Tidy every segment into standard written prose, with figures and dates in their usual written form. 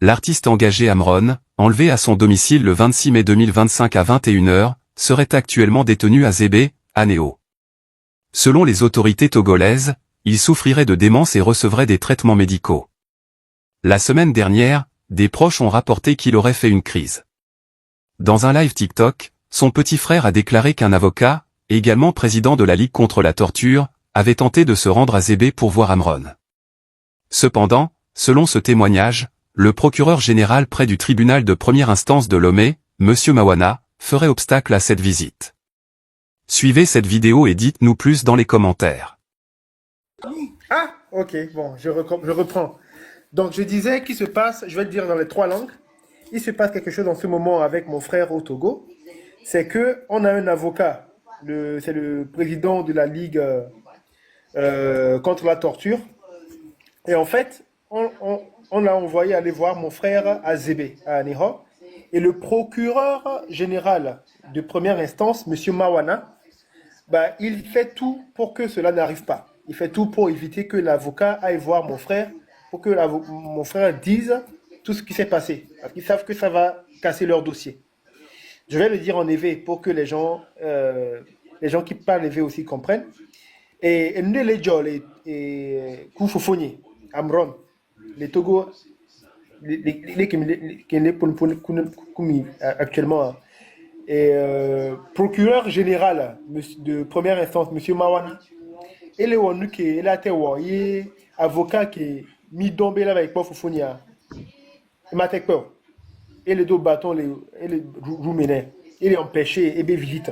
l'artiste engagé Amron, enlevé à son domicile le 26 mai 2025 à 21h, serait actuellement détenu à Zébé, à Néo. Selon les autorités togolaises, il souffrirait de démence et recevrait des traitements médicaux. La semaine dernière, des proches ont rapporté qu'il aurait fait une crise. Dans un live TikTok, son petit frère a déclaré qu'un avocat, également président de la Ligue contre la torture, avait tenté de se rendre à Zébé pour voir Amron. Cependant, selon ce témoignage, le procureur général près du tribunal de première instance de Lomé, M. Mawana, ferait obstacle à cette visite. Suivez cette vidéo et dites-nous plus dans les commentaires. Ah, ok, bon, je reprends. Donc, je disais qu'il se passe, je vais le dire dans les 3 langues, il se passe quelque chose en ce moment avec mon frère au Togo. C'est que on a un avocat, c'est le président de la Ligue contre la torture. Et en fait, on l'a envoyé aller voir mon frère à Zébé, à Aniho. Et le procureur général de première instance, M. Mawana, bah, il fait tout pour que cela n'arrive pas. Il fait tout pour éviter que l'avocat aille voir mon frère, pour que mon frère dise tout ce qui s'est passé. Parce qu'ils savent que ça va casser leur dossier. Je vais le dire en éveil pour que les gens qui parlent éveil aussi comprennent. Et nous, les Djol et Koufoufouni, Amron, les Togo, les actuellement, et procureur général de première instance, M. Mawana, et le wonu qui est là, avocat qui est mis tombé là avec Koufoufouni, il m'a peur. Et les deux bâtons, et les rouménais, il est empêché, et bien visite.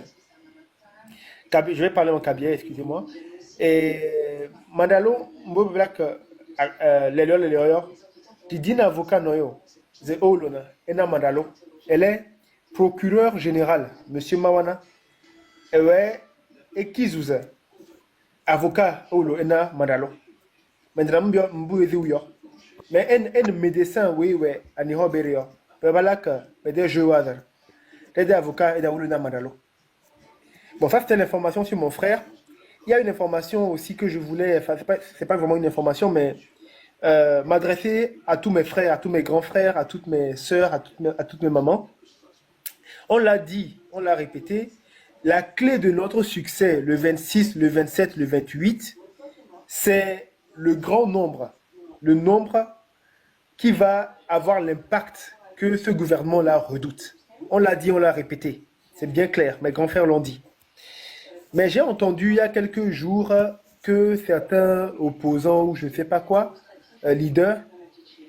Je vais parler en kabia, excusez-moi. Et Mandalo, Mbo Black, les qui dit avocat noyo, c'est Olona, et Mandalo, elle est procureur général, Monsieur Mawana, et qui zouze, avocat Olo, et Mandalo. Maintenant, Mbo Ezouyo. Mais un médecin, oui, à Niho Berio, Pebalak, mais des jeux hasard, des avocats et d'Aouluna Mandalo. Bon, ça c'était l'information sur mon frère. Il y a une information aussi que je voulais, enfin, c'est pas vraiment une information, mais m'adresser à tous mes frères, à tous mes grands frères, à toutes mes sœurs, à toutes mes mamans. On l'a dit, on l'a répété, la clé de notre succès, le 26, le 27, le 28, c'est le grand nombre. Le nombre qui va avoir l'impact que ce gouvernement-là redoute. On l'a dit, on l'a répété. C'est bien clair, mes grands frères l'ont dit. Mais j'ai entendu il y a quelques jours que certains opposants ou je ne sais pas quoi, leaders,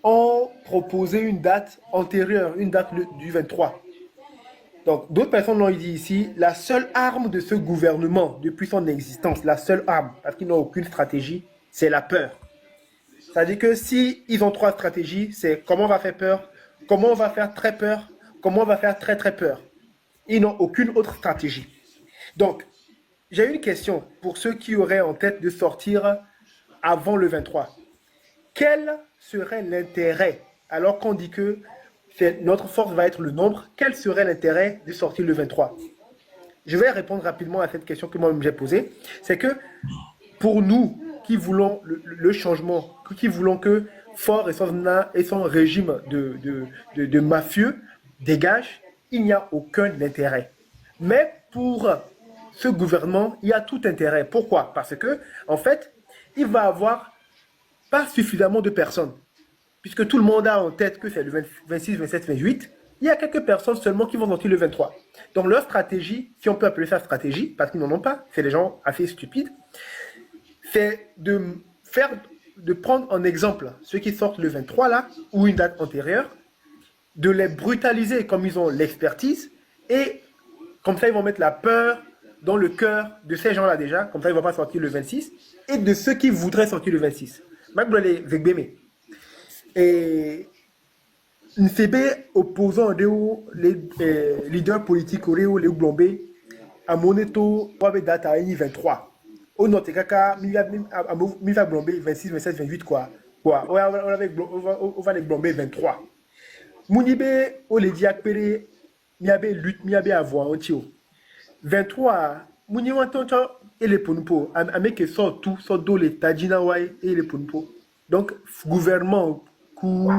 ont proposé une date antérieure, une date du 23. Donc d'autres personnes l'ont dit ici, la seule arme de ce gouvernement depuis son existence, la seule arme, parce qu'ils n'ont aucune stratégie, c'est la peur. C'est-à-dire que si ils ont 3 stratégies, c'est comment on va faire peur, comment on va faire très peur, comment on va faire très très peur. Ils n'ont aucune autre stratégie. Donc, j'ai une question pour ceux qui auraient en tête de sortir avant le 23. Quel serait l'intérêt, alors qu'on dit que notre force va être le nombre, quel serait l'intérêt de sortir le 23? Je vais répondre rapidement à cette question que moi-même j'ai posée. C'est que pour nous qui voulons le changement, qui voulons que Fort et son régime de mafieux dégagent, il n'y a aucun intérêt. Mais pour ce gouvernement, il y a tout intérêt. Pourquoi? Parce que, en fait, il va avoir pas suffisamment de personnes. Puisque tout le monde a en tête que c'est le 26, 27, 28, il y a quelques personnes seulement qui vont sortir le 23. Donc leur stratégie, si on peut appeler ça stratégie, parce qu'ils n'en ont pas, c'est des gens assez stupides, c'est de prendre en exemple ceux qui sortent le 23 là, ou une date antérieure, de les brutaliser comme ils ont l'expertise, et comme ça ils vont mettre la peur dans le cœur de ces gens-là déjà, comme ça ils ne vont pas sortir le 26, et de ceux qui voudraient sortir le 26. Et Nsebe opposant les leaders politiques les Blombé à Moneto Wabe data 23. Au note kaka mi va Blombé 26 27 28 quoi. On va les Blombé 23. Mounibe o le diakpere mi abe lutte mi abe avoir antio. 23 mouni wantonto et les ponpo ameke sort tout sort do les tajina wai et les ponpo. Donc gouvernement ku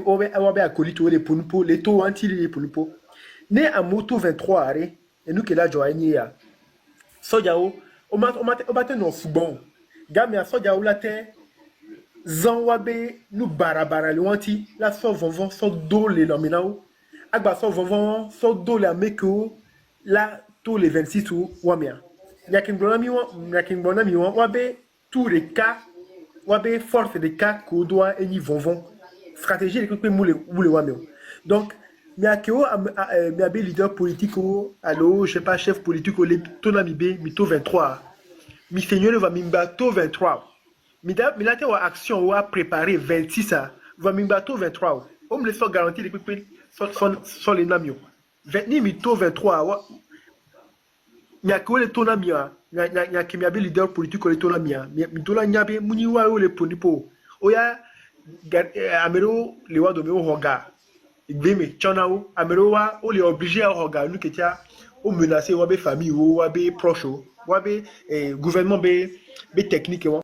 obe akolito les punpo les to anti les punpo ne a moto 23 are et nous que la joanie ya soja o mate no fubon game a soja o la te zan wabe nu barabara le wanti la so vonvon so do le nominao agba so vonvon so do le ameko la tous les 26 ou wamia yakin brona mi wabe tous les cas wabe force de cas ko doit eni vonvon stratégie de couper moule wamio donc mi akeo mi abe leader politique ou allo je sais pas chef politique ou les tonami be mi to 23 mi seigneur va mi bato 23 mi la te wa action ou a préparer 26 a va mi bato 23 on me laisse garantir de couper sur les namio 20 mi to 23 mi akeo le tonamia nya kimi abe leader politique ou le tonamia mi to la nyabe muni wa o le ponipo oya amero le wa do me o hoga igbeme chonao amero wa o le obligé à hoga nu ketia o menacer wa be famille o wa be proche o wa be gouvernement be technique wa